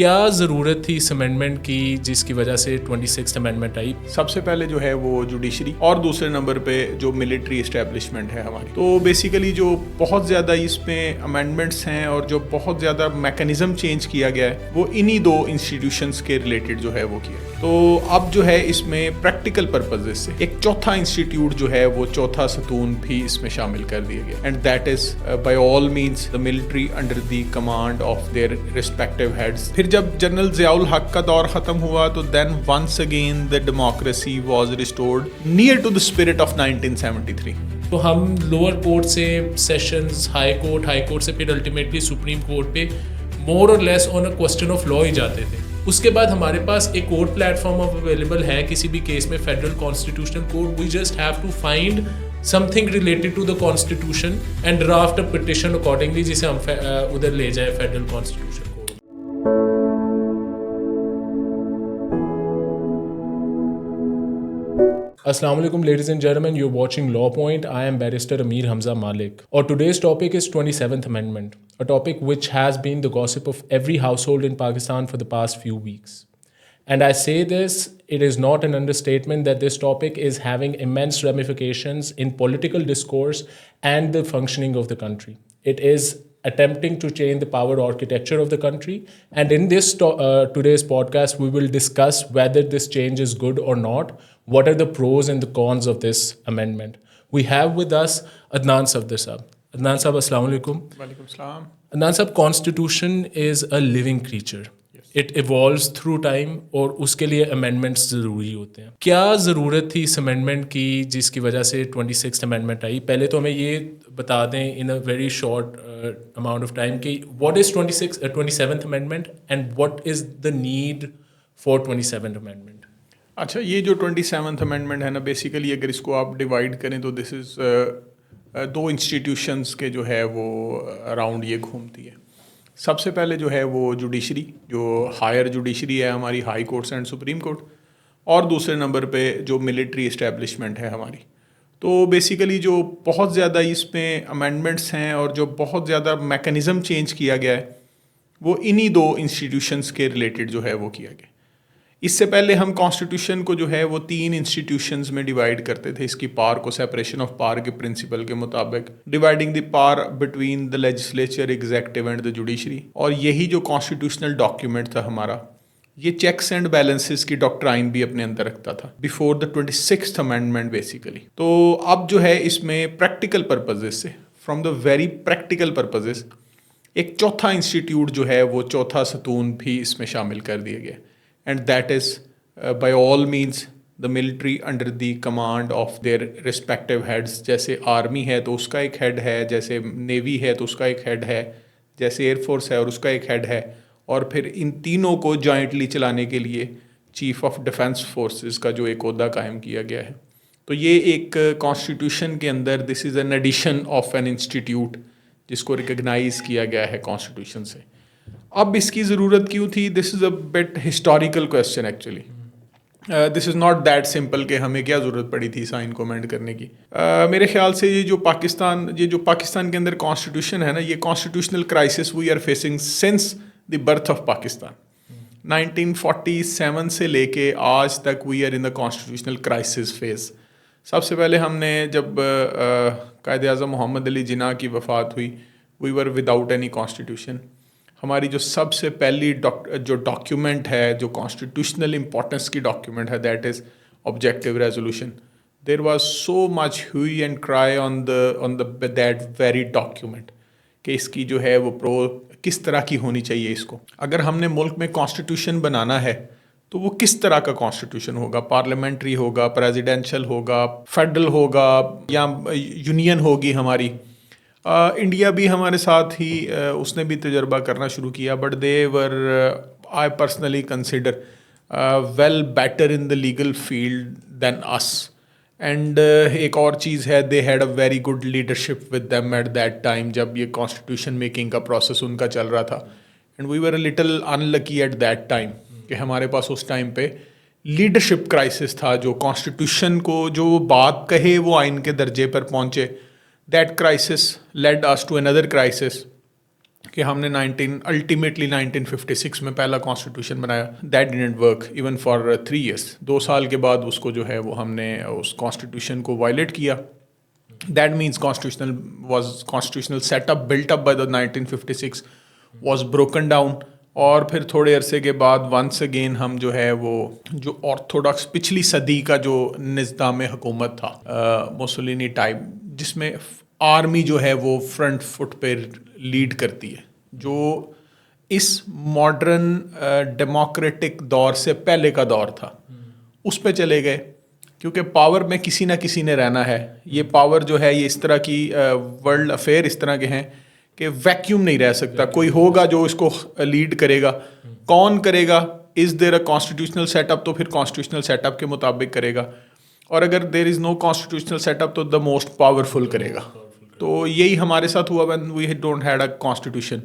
क्या ज़रूरत थी इस अमेंडमेंट की जिसकी वजह से 26th अमेंडमेंट आई? सबसे पहले जो है वो जुडिशरी और दूसरे नंबर पे जो मिलिट्री इस्टेब्लिशमेंट है हमारी। तो बेसिकली जो बहुत ज़्यादा इसमें अमेंडमेंट्स हैं और जो बहुत ज़्यादा मैकेनिज्म चेंज किया गया है वो इन्हीं दो इंस्टीट्यूशंस के रिलेटेड जो है वो किया। तो अब जो है इसमें प्रैक्टिकल पर्पजेज से एक चौथा इंस्टीट्यूट जो है वो चौथा सतून भी इसमें शामिल कर दिया गया and that is by all means the military under the command of their respective heads. फिर जब जनरल ज़ियाउल हक का दौर ख़त्म हुआ तो then once again the democracy was restored near to the spirit of 1973। तो हम लोअर कोर्ट से सेशंस हाई कोर्ट से फिर अल्टीमेटली सुप्रीम कोर्ट पे more or less on a question of law ही जाते थे। उसके बाद हमारे पास एक और प्लेटफॉर्म अवेलेबल है किसी भी केस में federal constitutional court. We just have to find something related to the constitution and draft a petition accordingly जिसे हम उधर ले जाए federal constitution court. Assalamu alaikum ladies and gentlemen, you're watching Law Point. I am Barrister Amir Hamza Malik. Our today's topic is 27th Amendment, a topic which has been the gossip of every household in Pakistan for the past few weeks. And I say this, it is not an understatement that this topic is having immense ramifications in political discourse and the functioning of the country. It is attempting to change the power architecture of the country. And in this today's podcast, we will discuss whether this change is good or not. What are the pros and the cons of this amendment? We have with us Adnan Safdar Sahab. Adnan Sahab, Assalamu alaikum. वालेकुम सलाम। Adnan Sahab, constitution is a living creature. It evolves through time और उसके लिए amendments ज़रूरी होते हैं। क्या ज़रूरत थी इस amendment की जिसकी वजह से 26th amendment आई? पहले तो हमें ये बता दें in a very short amount of time कि what is 27th amendment and what is the need for 27th amendment? अच्छा, ये जो 27th अमेंडमेंट है ना, बेसिकली अगर इसको आप डिवाइड करें तो दिस इज़ दो इंस्टीट्यूशंस के जो है वो अराउंड ये घूमती है। सबसे पहले जो है वो जुडिशरी, जो हायर जुडिशरी है हमारी, high courts and supreme court, और दूसरे नंबर पे जो मिलिट्री इस्टेब्लिशमेंट है हमारी। तो बेसिकली जो बहुत ज़्यादा इसमें अमेंडमेंट्स हैं और जो बहुत ज़्यादा मैकेनिज़्म चेंज किया गया है वो इन्हीं दो इंस्टीट्यूशंस के रिलेटेड जो है वो किया गया। इससे पहले हम कॉन्स्टिट्यूशन को जो है वो तीन इंस्टीट्यूशंस में डिवाइड करते थे। इसकी पावर को सेपरेशन ऑफ पावर के प्रिंसिपल के मुताबिक dividing the power between the legislature, executive and the judiciary. और यही जो कॉन्स्टिट्यूशनल डॉक्यूमेंट था हमारा, ये चेक्स एंड बैलेंसेस की डॉक्ट्राइन भी अपने अंदर रखता था before the 26th amendment basically. तो अब जो है इसमें प्रैक्टिकल पर्पजेज से, from the very practical purposes, एक चौथा इंस्टीट्यूट जो है वो चौथा सतून भी इसमें शामिल कर दिया गया and that is by all means the military under the command of their respective heads. जैसे आर्मी है तो उसका एक हेड है, जैसे नेवी है तो उसका एक हेड है, जैसे एयरफोर्स है और उसका एक हेड है, और फिर इन तीनों को जॉइंटली चलाने के लिए चीफ ऑफ डिफेंस फोर्सेस का जो एक ओहदा कायम किया गया है। तो ये एक कॉन्स्टिट्यूशन के अंदर this is an addition of an institute जिसको रिकग्नाइज किया गया है कॉन्स्टिट्यूशन से। अब इसकी ज़रूरत क्यों थी? This is a bit historical question actually. This is not that simple कि हमें क्या ज़रूरत पड़ी थी साइन को अमेंड करने की। मेरे ख्याल से ये जो पाकिस्तान के अंदर कॉन्स्टिट्यूशन है ना, ये constitutional crisis we are facing since the birth of Pakistan. 1947 से लेके आज तक we are in the constitutional crisis phase. सबसे पहले हमने जब कायद आज़म मोहम्मद अली जिन्ना की वफ़ात हुई, we were without any constitution. हमारी जो सबसे पहली जो डॉक्यूमेंट है, जो कॉन्स्टिट्यूशनल इम्पोर्टेंस की डॉक्यूमेंट है, that is objective resolution. There was so much hue and cry on the that very document कि इसकी जो है वो प्रो किस तरह की होनी चाहिए। इसको अगर हमने मुल्क में कॉन्स्टिट्यूशन बनाना है तो वो किस तरह का कॉन्स्टिट्यूशन होगा, पार्लियामेंट्री होगा, प्रेसिडेंशियल होगा, फेडरल होगा या यूनियन होगी हमारी। इंडिया भी हमारे साथ ही उसने भी तजर्बा करना शुरू किया, but they were I personally consider well better in the legal field than us. And एक और चीज़ है, they had a very good leadership with them at that time जब ये कॉन्स्टिट्यूशन मेकिंग का प्रोसेस उनका चल रहा था। And we were a little unlucky at that time कि हमारे पास उस टाइम पे लीडरशिप क्राइसिस था। जो कॉन्स्टिट्यूशन को जो बात कहे वो आइन के दर्जे पर पहुँचे, that crisis led us to another crisis कि हमने अल्टीमेटली 1956 में पहला कॉन्स्टिट्यूशन बनाया. That didn't work even for 3 years. 2 साल के बाद उसको जो है वो हमने उस कॉन्स्टिट्यूशन को वायलेट किया. That means constitutional setup built up by the 1956 was broken down. और फिर थोड़े अरसे के बाद वंस अगेन हम जो है वो जो ऑर्थोडॉक्स पिछली सदी का जो निज़ाम हुकूमत था मुसोलिनी टाइप, जिसमें आर्मी जो है वो फ्रंट फुट पे लीड करती है, जो इस मॉडर्न डेमोक्रेटिक दौर से पहले का दौर था, उस पे चले गए. क्योंकि पावर में किसी ना किसी ने रहना है. ये पावर जो है ये इस तरह की वर्ल्ड अफेयर इस तरह के हैं कि वैक्यूम नहीं रह सकता. कोई होगा जो इसको लीड करेगा. कौन करेगा? Is there a constitutional setup? तो फिर कॉन्स्टिट्यूशनल सेटअप के मुताबिक करेगा. और अगर there is no constitutional setup तो द मोस्ट पावरफुल करेगा. तो यही हमारे साथ हुआ when we don't had a constitution.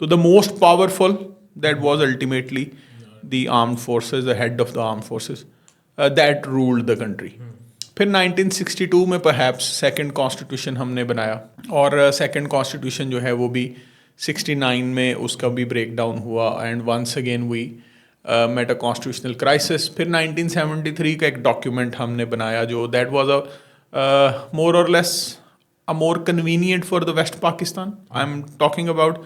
तो the most powerful that was ultimately the armed forces, the head of the armed forces that ruled the country. फिर 1962 में परहैप्स सेकंड कॉन्स्टिट्यूशन हमने बनाया, और सेकंड कॉन्स्टिट्यूशन जो है वो भी 69 में उसका भी ब्रेक डाउन हुआ. And once again we met a constitutional crisis. फिर 1973 का एक डॉक्यूमेंट हमने बनाया जो that was a more or less a more convenient for the West Pakistan. I'm talking about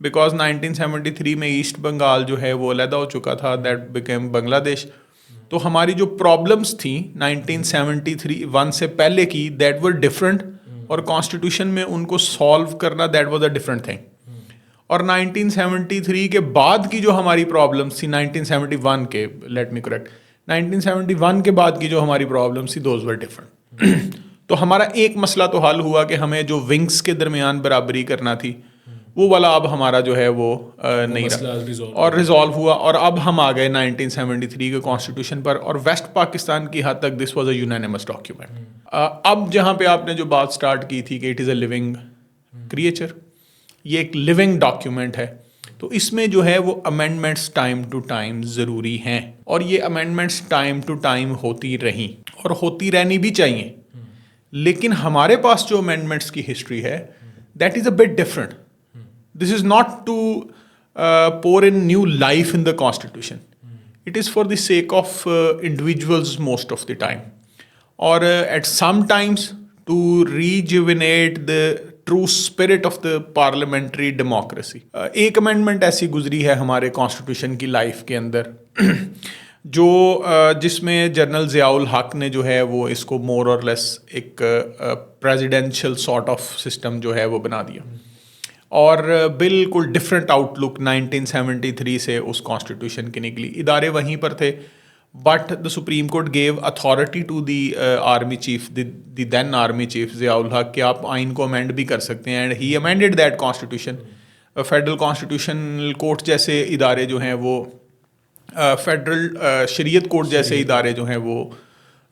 because 1973 में ईस्ट बंगाल जो है वो अलहदा हो चुका था, that became बांग्लादेश. तो हमारी जो प्रॉब्लम्स थी 1973 से पहले की that were different, और कॉन्स्टिट्यूशन में उनको सॉल्व करना that was a different thing. और 1973 के बाद की जो हमारी प्रॉब्लम्स थी 1971 के, let me correct, 1971 के बाद की जो हमारी प्रॉब्लम्स थी those were different. तो हमारा एक मसला तो हल हुआ कि हमें जो विंग्स के दरमियान बराबरी करना थी वो वाला अब हमारा जो है वो नहीं रहा और रिजॉल्व हुआ. और अब हम आ गए 1973 के कॉन्स्टिट्यूशन पर, और वेस्ट पाकिस्तान की हद तक this was a unanimous document. अब जहाँ पे आपने जो बात स्टार्ट की थी कि it is a living creature, ये एक लिविंग डॉक्यूमेंट है, तो इसमें जो है वो अमेंडमेंट्स टाइम टू टाइम ज़रूरी हैं, और ये अमेंडमेंट्स टाइम टू टाइम होती रहीं और होती रहनी भी चाहिए. लेकिन हमारे पास जो अमेंडमेंट्स की हिस्ट्री है that is a bit different. This is not to pour in new life in the constitution. It is for the sake of individuals most of the time, और at some times to rejuvenate the true spirit of the parliamentary democracy. एक amendment ऐसी गुजरी है हमारे constitution की life के अंदर जो जिसमें जनरल ज़ियाउल हक ने जो है वो इसको मोर और लेस एक प्रेसिडेंशियल सॉर्ट ऑफ सिस्टम जो है वो बना दिया, और बिल्कुल डिफरेंट आउटलुक 1973 से उस कॉन्स्टिट्यूशन की निकली. इदारे वहीं पर थे, but the supreme Court gave authority to the army chief, the then army chief Ziaul Haq, कि आप आइन को अमेंड भी कर सकते हैं. And he amended that constitution. Federal constitutional court जैसे इदारे जो हैं वो फेडरल शरीयत कोर्ट जैसे इदारे जो हैं वो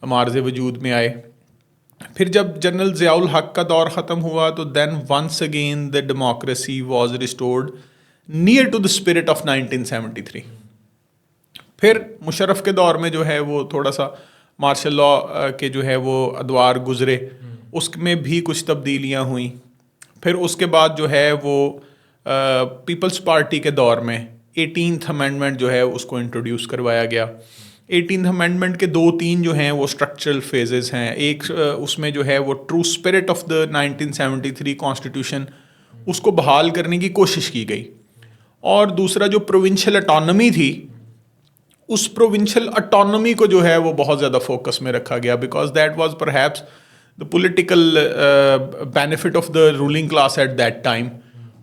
मार्ज़ वजूद में आए. फिर जब जनरल ज़ियाउल हक का दौर ख़त्म हुआ तो then once again the democracy was restored near to the spirit of 1973. फिर मुशर्रफ के दौर में जो है वो थोड़ा सा मार्शल लॉ के जो है वो अदवार गुजरे, उसमें भी कुछ तब्दीलियाँ हुई. फिर उसके बाद जो है वो पीपल्स पार्टी के दौर में 18th अमेंडमेंट जो है उसको इंट्रोड्यूस करवाया गया. 18th अमेंडमेंट के 2-3 जो हैं वो स्ट्रक्चरल फेजेस हैं. एक उसमें जो है वो true spirit of the 1973 constitution उसको बहाल करने की कोशिश की गई, और दूसरा जो प्रोविंशियल अटॉनमी थी उस प्रोविंशियल अटॉनमी को जो है वो बहुत ज़्यादा फोकस में रखा गया, because that was perhaps the political benefit of the ruling class eight that time.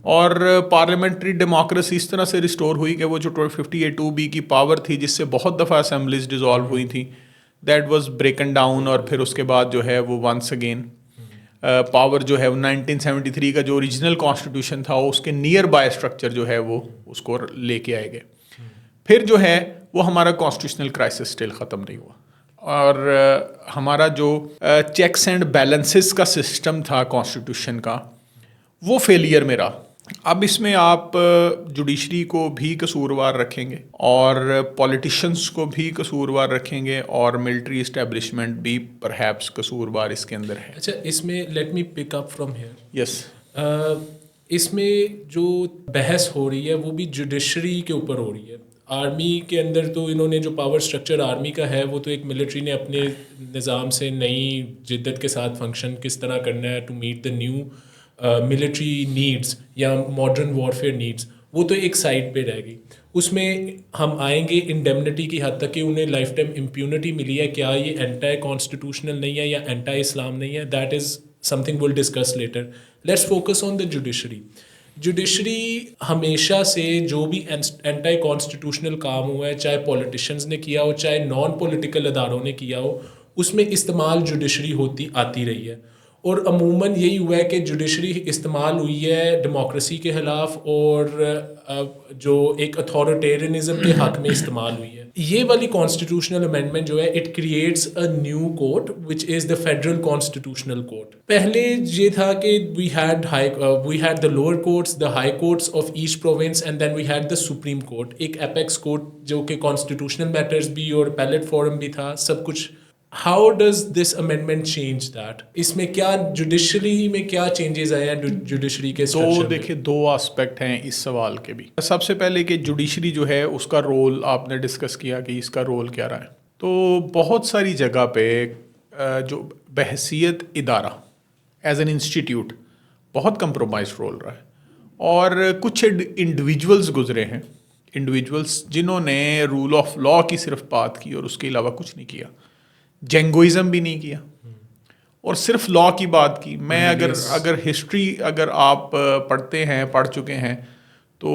और पार्लियामेंट्री डेमोक्रेसी इस तरह से रिस्टोर हुई कि वो जो 50A2B की पावर थी जिससे बहुत दफ़ा असेंबलीज डिज़ोल्व हुई थी, दैट वाज ब्रेकन डाउन. और फिर उसके बाद जो है वो वंस अगेन पावर जो है 1973 का जो ओरिजिनल कॉन्स्टिट्यूशन था उसके नियर बाय स्ट्रक्चर जो है वो उसको लेके आए गए. फिर जो है वो हमारा कॉन्स्टिट्यूशनल क्राइसिस स्टिल ख़त्म नहीं हुआ, और हमारा जो चेक्स एंड बैलेंसेस का सिस्टम था कॉन्स्टिट्यूशन का वो फेलियर में रहा. अब इसमें आप जुडिशरी को भी कसूरवार रखेंगे और पॉलिटिशियंस को भी कसूरवार रखेंगे और मिलिट्री इस्टेब्लिशमेंट भी परहैप्स कसूरवार इसके अंदर है. अच्छा, इसमें let me pick up from here. Yes. इसमें जो बहस हो रही है वो भी जुडिशरी के ऊपर हो रही है। आर्मी के अंदर तो इन्होंने जो पावर स्ट्रक्चर आर्मी का है वो तो एक मिलिट्री ने अपने निज़ाम से नई जिद्दत के साथ फंक्शन किस तरह करना है to meet the new military needs या मॉडर्न वॉरफेयर नीड्स, वो तो एक साइड पे रह गई। उसमें हम आएंगे इंडेमनिटी की हद तक कि उन्हें लाइफ टाइम इम्प्यूनिटी मिली है, क्या ये एंटी कॉन्स्टिट्यूशनल नहीं है या एंटी इस्लाम नहीं है, that is something will discuss later. Let's focus on the judiciary. Judiciary हमेशा से जो भी एंटी कॉन्स्टिट्यूशनल काम हुआ है, चाहे पॉलिटिशियंस ने किया हो चाहे नॉन पॉलिटिकल अदारों ने किया हो, उसमें इस्तेमाल जुडिशरी होती आती रही है। और अमूमन यही हुआ है कि जुडिशरी इस्तेमाल हुई है डेमोक्रेसी के ख़िलाफ़ और जो एक अथॉरिटेरियनिज्म के हक़ में इस्तेमाल हुई है। ये वाली कॉन्स्टिट्यूशनल अमेंडमेंट जो है it creates a new court which is the federal constitutional court. पहले ये था कि we had the lower courts, the high courts of each province and then we had the supreme Court, एक apex court जो कि constitutional matters भी और palette forum भी था, सब कुछ। How does this amendment change that? इसमें क्या जुडिशरी में क्या चेंजेस आए हैं जुडिशरी के तो स्ट्रक्चर में? देखिए, दो एस्पेक्ट हैं इस सवाल के भी। सबसे पहले कि जुडिशरी जो है उसका रोल आपने डिस्कस किया कि इसका रोल क्या रहा है। तो बहुत सारी जगह पे जो बहसियत इदारा एज एन इंस्टीट्यूट बहुत कंप्रोमाइज रोल रहा है, और कुछ इंडिविजुअल्स गुजरे हैं, इंडिविजुअल्स जिन्होंने रूल ऑफ लॉ की सिर्फ बात की और उसके अलावा कुछ नहीं किया, जेंगोइज्म भी नहीं किया और सिर्फ लॉ की बात की। मैं अगर हिस्ट्री अगर आप पढ़ चुके हैं तो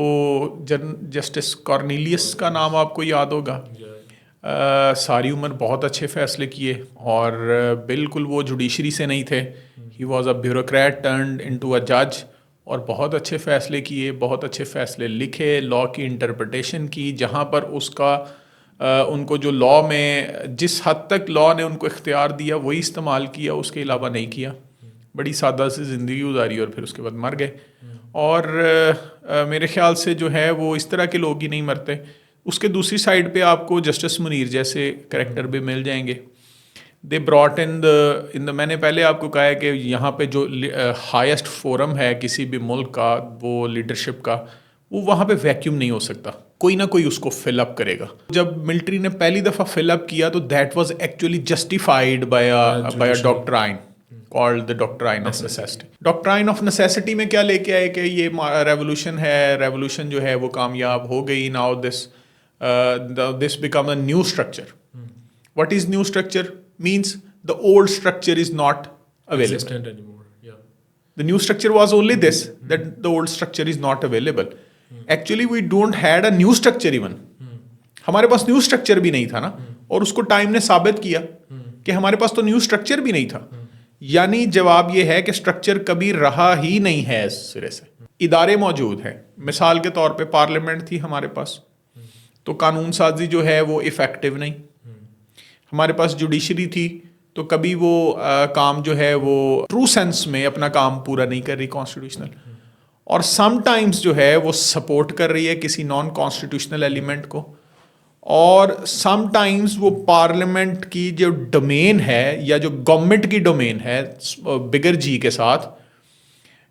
जस्टिस कॉर्नेलियस का नाम आपको याद होगा। सारी उम्र बहुत अच्छे फैसले किए और बिल्कुल वो जुडिशरी से नहीं थे। ही was a bureaucrat turned into a जज और बहुत अच्छे फैसले किए, बहुत अच्छे फैसले लिखे, लॉ की इंटरप्रिटेशन की, जहाँ पर उसका उनको जो लॉ में जिस हद तक लॉ ने उनको इख्तियार दिया वही इस्तेमाल किया, उसके अलावा नहीं किया। बड़ी सादा सी ज़िंदगी गुजारी और फिर उसके बाद मर गए। और मेरे ख्याल से जो है वो इस तरह के लोग ही नहीं मरते। उसके दूसरी साइड पे आपको जस्टिस मुनीर जैसे करेक्टर भी मिल जाएंगे। दे ब्रॉट इन द मैंने पहले आपको कहा है कि यहाँ पे जो हाईएस्ट फोरम है किसी भी मुल्क का, वो लीडरशिप का, वो वहाँ पे वैक्यूम नहीं हो सकता, कोई ना कोई उसको फिलअप करेगा। जब मिलिट्री ने पहली दफ़ा फिलअप किया तो that was actually justified by a doctrine called the doctrine of necessity. Doctrine of necessity में क्या लेके आए कि ये रेवोल्यूशन है, रेवोल्यूशन जो है वो कामयाब हो गई। Now this become a new structure. What is new structure? Means the old structure is not available. The new structure was only this, that the old structure is not available. Actually, we don't had a new structure even. हमारे पास new structure भी नहीं था ना, और उसको time ने साबित किया कि हमारे पास तो न्यू स्ट्रक्चर भी नहीं था। यानी जवाब ये है कि स्ट्रक्चर कभी रहा ही नहीं है इस सिरे से। इदारे मौजूद हैं, मिसाल के तौर पे पार्लियामेंट थी हमारे पास, तो कानून साजी जो है वो इफेक्टिव नहीं। हमारे पास जुडिशरी थी तो कभी वो काम जो है वो ट्रू सेंस में अपना काम पूरा नहीं कर रही कॉन्स्टिट्यूशनल, और समटाइम्स जो है वो सपोर्ट कर रही है किसी नॉन कॉन्स्टिट्यूशनल एलिमेंट को, और समटाइम्स वो पार्लियामेंट की जो डोमेन है या जो गवर्नमेंट की डोमेन है बिगर जी के साथ,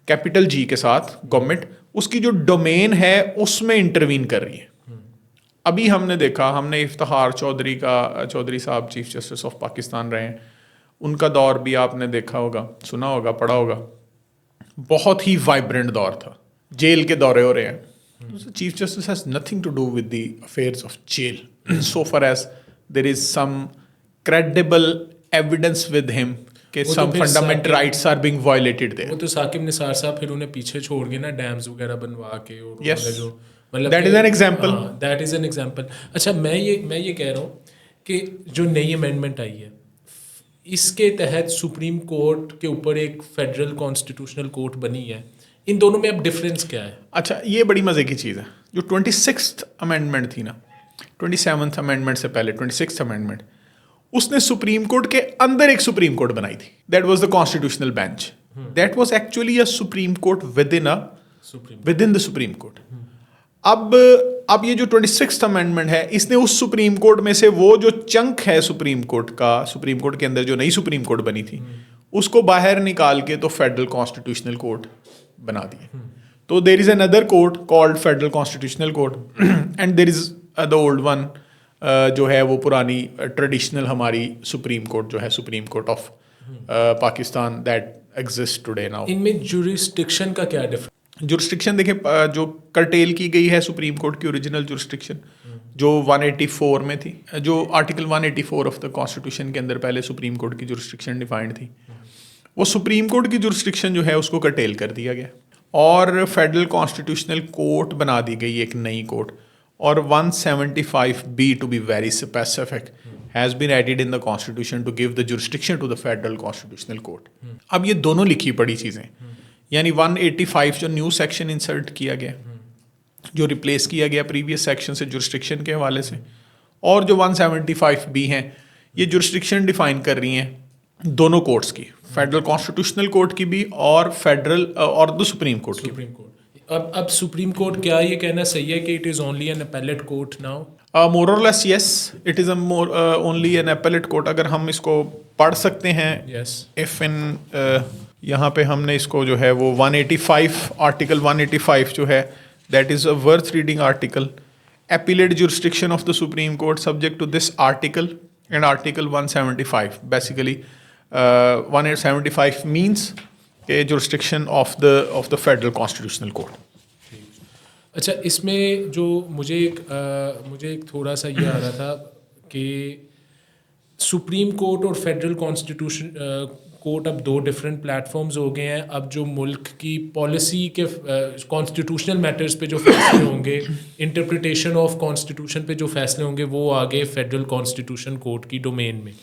कैपिटल जी के साथ गवर्नमेंट, उसकी जो डोमेन है उसमें इंटरवीन कर रही है। अभी हमने देखा, हमने इफ्तिखार चौधरी साहब चीफ जस्टिस ऑफ पाकिस्तान रहे हैं, उनका दौर भी आपने देखा होगा, सुना होगा, पढ़ा होगा। बहुत ही वाइब्रेंट दौर था, जेल के दौरे हो रहे हैं। Chief justice has nothing to do with the affairs of jail so far as there is some credible evidence with him कि some fundamental rights are being violated there. वो तो साकिब निसार साहब फिर उन्हें पीछे छोड़ के ना डैम्स वगैरह बनवा के, और Yes. जो मतलब that is an example. That is an example. अच्छा, मैं ये कह रहा हूँ कि जो नई अमेंडमेंट आई है इसके तहत सुप्रीम कोर्ट के ऊपर एक फेडरल कॉन्स्टिट्यूशनल कोर्ट बनी है, इन दोनों में अब डिफरेंस क्या है? अच्छा, ये बड़ी मजे की चीज़ है। जो 26th अमेंडमेंट थी ना, 27th अमेंडमेंट से पहले 26th अमेंडमेंट, उसने सुप्रीम कोर्ट के अंदर एक सुप्रीम कोर्ट बनाई थी। That was the constitutional bench. That was actually a supreme court with in the supreme court. अब ये जो 26th अमेंडमेंट है, इसने उस सुप्रीम कोर्ट में से वो जो चंक है सुप्रीम कोर्ट का, सुप्रीम कोर्ट के अंदर जो नई सुप्रीम कोर्ट बनी थी, उसको बाहर निकाल के तो फेडरल कॉन्स्टिट्यूशनल कोर्ट बना दिए। तो there is another court called federal constitutional court and there is the old one जो है वो पुरानी ट्रेडिशनल हमारी सुप्रीम कोर्ट जो है supreme court of Pakistan that exist today now. इनमें जुरिस्डिक्शन का क्या डिफरेंस? जुरिस्डिक्शन देखिए जो कर्टेल की गई है सुप्रीम कोर्ट की ओरिजिनल जुरिस्डिक्शन जो 184 में थी, जो आर्टिकल 184 ऑफ द कॉन्स्टिट्यूशन के अंदर पहले सुप्रीम कोर्ट की जुरिस्डिक्शन डिफाइंड थी, वो सुप्रीम कोर्ट की जुरिस्डिक्शन जो है उसको कर्टेल कर दिया गया और फेडरल कॉन्स्टिट्यूशनल कोर्ट बना दी गई एक नई कोर्ट, और 175B to be very specific has been added in the constitution to give the jurisdiction to the federal constitutional court. अब ये दोनों लिखी पड़ी चीज़ें, यानी 185 जो न्यू सेक्शन इंसर्ट किया गया, जो रिप्लेस किया गया प्रीवियस सेक्शन से जुरिस्डिक्शन के हवाले से, और जो 175B हैं ये जुरिस्डिक्शन डिफाइन कर रही हैं दोनों कोर्ट्स की, फेडरल कॉन्स्टिट्यूशनल कोर्ट की भी और फेडरल और द सुप्रीम कोर्ट की। सुप्रीम कोर्ट अब सुप्रीम कोर्ट क्या ये कहना सही है कि it is only an appellate court now? More or less yes, it is only an appellate court. अगर हम इसको पढ़ सकते हैं, यस, इफ़ इन यहाँ पे हमने इसको जो है वो 185 आर्टिकल 185 जो है that is a worth reading article, appellate jurisdiction of the Supreme Court subject to this article and article 175 basically 175 means a jurisdiction of the federal constitutional court. अच्छा, इसमें जो मुझे एक थोड़ा सा ये आ रहा था कि सुप्रीम कोर्ट और फेडरल कॉन्स्टिट्यूशन कोर्ट अब दो डिफरेंट प्लेटफॉर्म्स हो गए हैं। अब जो मुल्क की पॉलिसी के कॉन्स्टिट्यूशनल मैटर्स पे जो फैसले होंगे, इंटरप्रिटेशन ऑफ कॉन्स्टिट्यूशन पे जो फैसले होंगे, वो आगे फेडरल कॉन्स्टिट्यूशन कोर्ट की डोमेन में।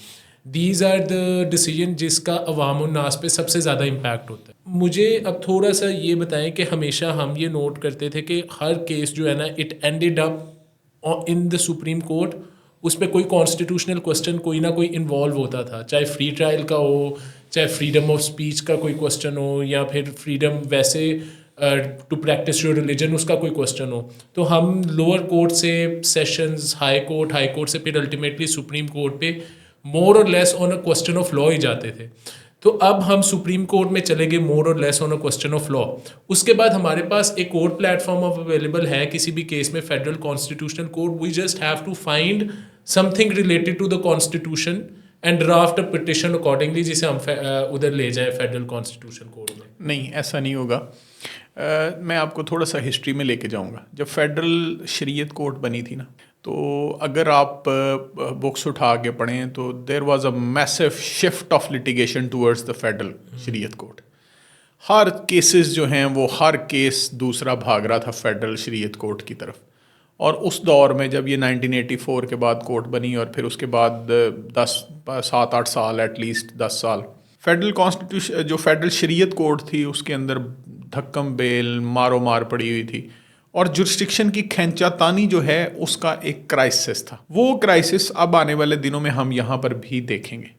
दीज आर द डिसीजन जिसका अवाम उन्नास पे सबसे ज़्यादा इम्पैक्ट होता है। मुझे अब थोड़ा सा ये बताएं कि हमेशा हम ये नोट करते थे कि हर केस जो है ना, it ended up in the supreme court, उस पर कोई कॉन्स्टिट्यूशनल क्वेश्चन कोई ना कोई इन्वॉल्व होता था, चाहे फ्री ट्रायल का हो, चाहे फ्रीडम ऑफ स्पीच का कोई क्वेश्चन हो, या फिर फ्रीडम वैसे टू प्रैक्टिस योर रिलीजन उसका कोई क्वेश्चन हो। तो हम लोअर कोर्ट से सेशंस, हाई कोर्ट से फिर अल्टीमेटली सुप्रीम कोर्ट पे more or less on a question of law ही जाते थे। तो अब हम सुप्रीम कोर्ट में चले गए मोर or less on a question of law. उसके बाद हमारे पास एक और प्लेटफॉर्म अवेलेबल है किसी भी केस में, federal constitutional court. We just have to find something related to the constitution and draft a petition accordingly, जिसे हम उधर ले जाएं फेडरल कॉन्स्टिट्यूशन कोर्ट में। नहीं, ऐसा नहीं होगा। मैं आपको थोड़ा सा हिस्ट्री में लेके जाऊंगा। जब फेडरल शरीयत कोर्ट बनी थी ना, तो अगर आप बुक्स उठा के पढ़ें तो there was a massive shift of litigation towards the federal Shariat court. हर केसेस जो हैं वो हर केस दूसरा भाग रहा था फेडरल शरीयत कोर्ट की तरफ। और उस दौर में जब ये 1984 के बाद कोर्ट बनी और फिर उसके बाद 7-8 साल, एटलीस्ट 10 साल, फेडरल कॉन्स्टिट्यूशन जो फेडरल शरीयत कोर्ट थी उसके अंदर धक्कम बेल मारो मार पड़ी हुई थी, और जुरिस्डिक्शन की खींचातानी जो है उसका एक क्राइसिस था। वो क्राइसिस अब आने वाले दिनों में हम यहाँ पर भी देखेंगे।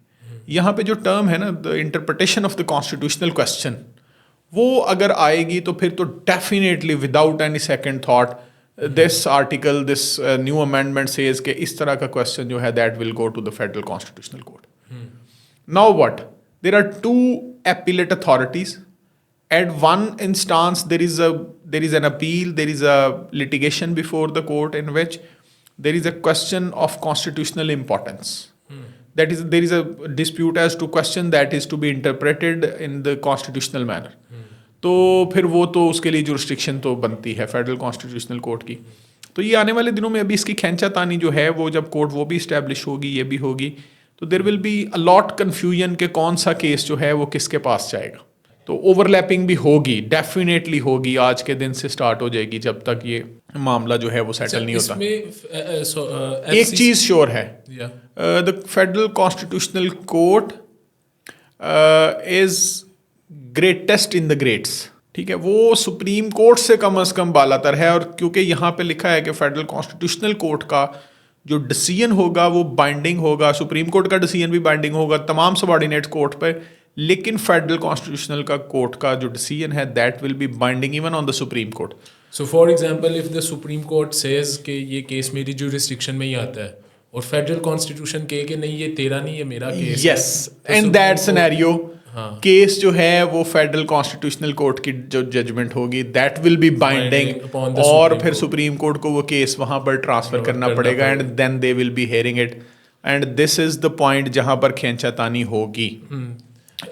यहाँ पे जो टर्म है ना, the interpretation of the constitutional question, वो अगर आएगी तो फिर तो definitely without any second thought this article, this new amendment says कि इस तरह का क्वेश्चन जो है that will go to the federal constitutional court. Now what, there are two appellate authorities. At one instance there is an appeal, there is a litigation before the court in which there is a question of constitutional importance. That is, there is a dispute as to question that is to be interpreted in the constitutional manner. तो फिर वो तो उसके लिए jurisdiction तो बनती है federal constitutional court की। तो ये आने वाले दिनों में अभी इसकी खींचातानी जो है वो जब कोर्ट वो भी इस्टेब्लिश होगी, ये भी होगी, तो there will be a lot confusion कि कौन सा केस जो है वो किसके पास जाएगा। तो ओवरलैपिंग भी होगी, डेफिनेटली होगी, आज के दिन से स्टार्ट हो जाएगी जब तक ये मामला जो है वो सेटल नहीं होता। एक चीज़ श्योर है, the federal constitutional court is greatest in the greats. ठीक है, वो सुप्रीम कोर्ट से कम से कम बालातर है, और क्योंकि यहाँ पे लिखा है कि फेडरल कॉन्स्टिट्यूशनल कोर्ट का जो डिसीजन होगा वो बाइंडिंग होगा, सुप्रीम कोर्ट का डिसीजन भी बाइंडिंग होगा तमाम सबऑर्डिनेट कोर्ट पे, लेकिन फेडरल कॉन्स्टिट्यूशनल का कोर्ट का जो डिसीजन है that will be binding even on the supreme court. So for example if the supreme court says कि ये केस मेरी जुरिस्डिक्शन में ही आता है और फेडरल कॉन्स्टिट्यूशन कहे कि नहीं ये तेरा नहीं, ये मेरा केस है, yes, in that scenario case जो है वो फेडरल कॉन्स्टिट्यूशनल कोर्ट की जो जजमेंट होगी दैट विल बी बाइंडिंग, और फिर सुप्रीम कोर्ट को वो केस वहाँ पर ट्रांसफर करना पड़ेगा and then they will be hearing it, and this is the point जहाँ पर खींचातानी होगी।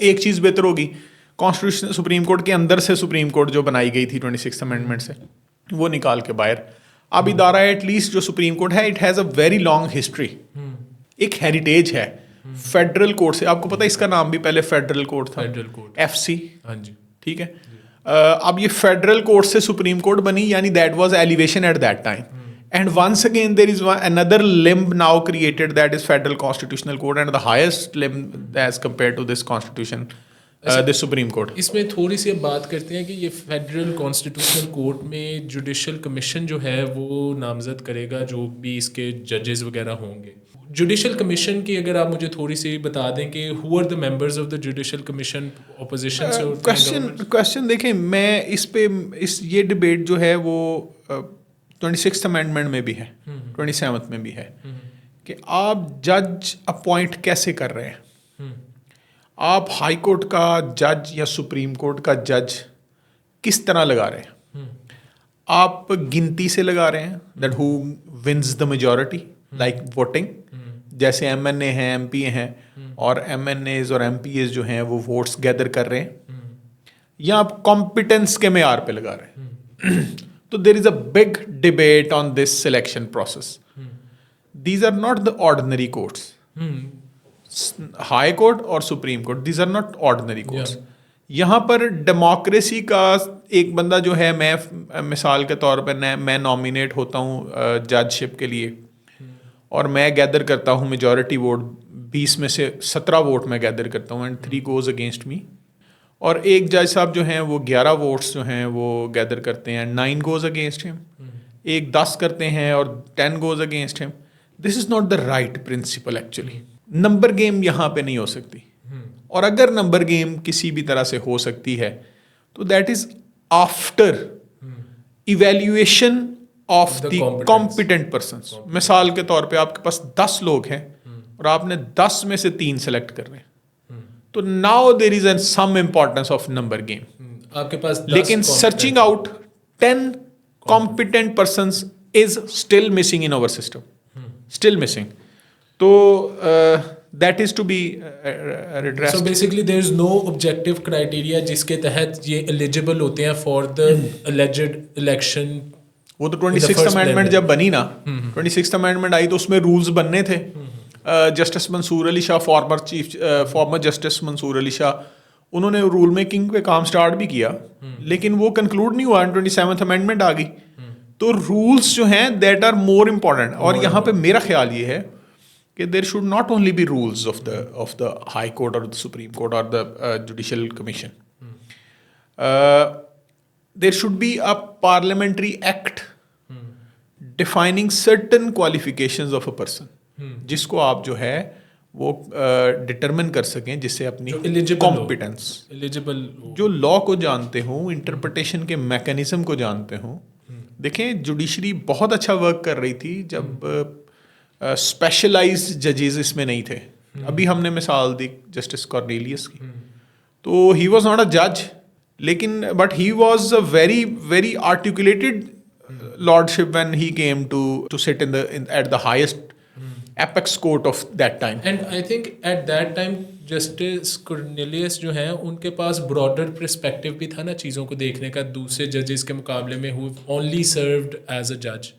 एक चीज़ बेहतर होगी, कॉन्स्टिट्यूशन सुप्रीम कोर्ट के अंदर से सुप्रीम कोर्ट जो बनाई गई थी 26th अमेंडमेंट से, वो निकाल के बाहर अब इदारा एटलीस्ट जो सुप्रीम कोर्ट है it has a very long history, एक हेरिटेज है फेडरल कोर्ट से। आपको पता है इसका नाम भी पहले फेडरल कोर्ट था, फेडरल कोर्ट, FC। हाँ जी, ठीक है। अब ये फेडरल कोर्ट से सुप्रीम कोर्ट बनी, यानी that was elevation at that time, and once again there is another limb now created that is federal constitutional court and the highest limb as compared to this constitution, this supreme court. इसमें थोड़ी सी अब बात करते हैं कि ये federal constitutional court में जुडिशल कमीशन जो है वो नामजद करेगा जो भी इसके जजेस वगैरह होंगे। जुडिशल कमीशन की अगर आप मुझे थोड़ी सी बता दें कि who are the members of the judicial commission, opposition से क्वेश्चन देखें, मैं इस पे ये डिबेट जो है वो 26th अमेंडमेंट में भी है, 27th में भी है कि आप जज अपॉइंट कैसे कर रहे हैं। आप हाई कोर्ट का जज या सुप्रीम कोर्ट का जज किस तरह लगा रहे हैं। आप गिनती से लगा रहे हैं, that who wins the majority, like voting, जैसे MNA हैं, MP हैं, और MNAs और MPs जो हैं वो वोट्स गैदर कर रहे हैं, या आप कॉम्पिटेंस के मेयार पे लगा रहे हैं। तो there is a big debate on this selection process. These are not the ordinary courts, high court और supreme court, these are not ordinary courts. यहाँ पर डेमोक्रेसी का एक बंदा जो है, मैं मिसाल के तौर पर मैं नॉमिनेट होता हूँ जजशिप के लिए, और मैं गैदर करता हूँ मेजॉरिटी वोट, 20 में से 17 वोट मैं गैदर करता हूँ एंड 3 गोज अगेंस्ट मी, और एक जज साहब जो हैं वो 11 वोट्स जो हैं वो गैदर करते हैं, 9 गोज अगेंस्ट हिम, एक 10 करते हैं और 10 goes against him. This is not the right principle actually. Number game यहाँ पे नहीं हो सकती, और अगर नंबर गेम किसी भी तरह से हो सकती है तो that is after evaluation of the competent persons. मिसाल के तौर पे आपके पास 10 लोग हैं और आपने 10 में से 3 सेलेक्ट कर रहे हैं, तो now there is some importance of number game आपके पास। लेकिन searching out 10 competent persons is still missing in our system, still missing. तो that is to be redressed. So basically there is no objective criteria जिसके तहत ये eligible होते हैं for the alleged election। वो तो 26th अमेंडमेंट जब बनी ना, 26th अमेंडमेंट आई तो उसमें रूल्स बनने थे। Justice Mansoor Ali Shah, former justice Mansoor Ali Shah, उन्होंने रूल मेकिंग पे काम स्टार्ट भी किया, लेकिन वो कंक्लूड नहीं हुआ, 27th अमेंडमेंट आ गई। तो रूल्स जो हैं दैट आर मोर इम्पॉर्टेंट। और यहाँ पे मेरा ख्याल ये है कि there should not only be rules of the high court और द सुप्रीम कोर्ट और the judicial commission, there should be a parliamentary act defining certain qualifications of a person, जिसको आप जो है वो डिटरमिन कर सकें, जिससे अपनी कॉम्पिटेंस, एलिजिबल जो लॉ को जानते हों, इंटरप्रिटेशन के मैकेनिज्म को जानते हों। देखें, जुडिशरी बहुत अच्छा वर्क कर रही थी जब स्पेशलाइज्ड जजेस इसमें नहीं थे। अभी हमने मिसाल दी जस्टिस कॉर्नेलियस की, तो ही वॉज नॉट अ जज, लेकिन but he was a very very articulated lordship when he came to sit in the at the highest apex court of that time. And I think at that time justice Cornelius जो हैं उनके पास broader perspective भी था ना चीज़ों को देखने का, दूसरे जजेस के मुकाबले में, who only served as a जज।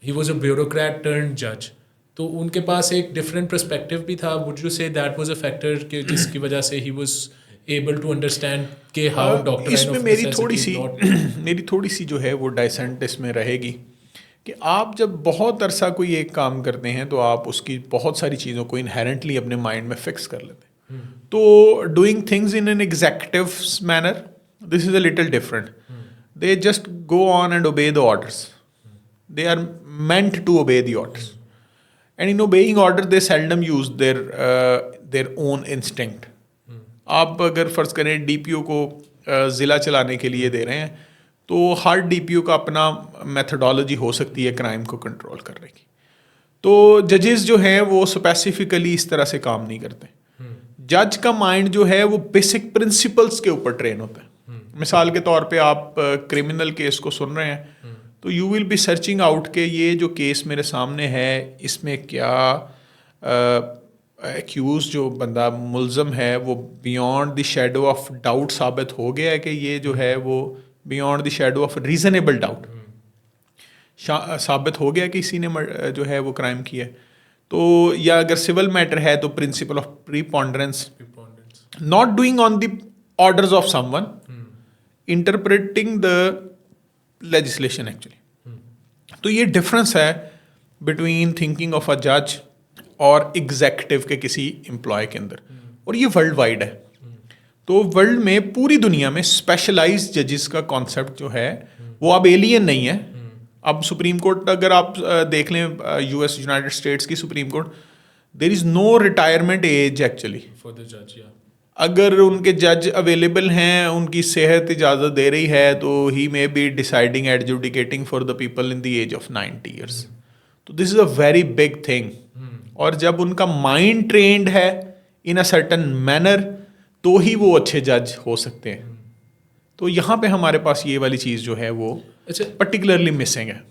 He was a bureaucrat turn जज, तो उनके पास एक डिफरेंट पर्सपेक्टिव भी था। Would you say that was a factor कि जिसकी वजह से he was able to understand कि हाउ डॉक्टर इसमें मेरी थोड़ी सी जो है वो डाइसेंट इसमें रहेगी कि आप जब बहुत अरसा कोई एक काम करते हैं तो आप उसकी बहुत सारी चीज़ों को इनहेरेंटली अपने माइंड में फिक्स कर लेते हैं। तो doing things in an executive manner, this is a little different. They just go on and obey the orders, they are meant to obey the orders, and in obeying order they seldom use their own instinct. आप अगर फ़र्ज़ करें DPO को ज़िला चलाने के लिए दे रहे हैं, तो हर DPO का अपना मेथडोलॉजी हो सकती है क्राइम को कंट्रोल करने की। तो जजेस जो हैं वो स्पेसिफिकली इस तरह से काम नहीं करते। जज का माइंड जो है वो बेसिक प्रिंसिपल्स के ऊपर ट्रेन होता है। मिसाल के तौर पे आप क्रिमिनल केस को सुन रहे हैं तो you will be searching out के ये जो केस मेरे सामने है इसमें क्या एक्यूज जो बंदा मुल्ज़म है वो beyond the shadow of doubt साबित हो गया है कि ये जो है वो beyond the shadow of reasonable doubt साबित हो गया कि किसी ने जो है वो क्राइम किया है। तो या अगर सिविल मैटर है तो principle of preponderance, not doing on the orders of someone, interpreting the legislation actually. तो ये डिफरेंस है बिटवीन थिंकिंग ऑफ अ जज और एग्जेक्टिव के किसी एम्प्लॉय के अंदर, और ये वर्ल्ड वाइड है। तो वर्ल्ड में पूरी दुनिया में स्पेशलाइज्ड जजेस का कॉन्सेप्ट जो है वो अब एलियन नहीं है। अब सुप्रीम कोर्ट अगर आप देख लें यूएस यूनाइटेड स्टेट्स की supreme court, there is no retirement age actually for the जज। अगर उनके जज अवेलेबल हैं, उनकी सेहत इजाज़त दे रही है तो he may be deciding adjudicating for the people in the age of 90 years. तो this is a very big thing. और जब उनका माइंड ट्रेंड है इन अ सर्टन मैनर तो ही वो अच्छे जज हो सकते हैं। तो यहाँ पे हमारे पास ये वाली चीज़ जो है वो अच्छा, पर्टिकुलरली मिसिंग है।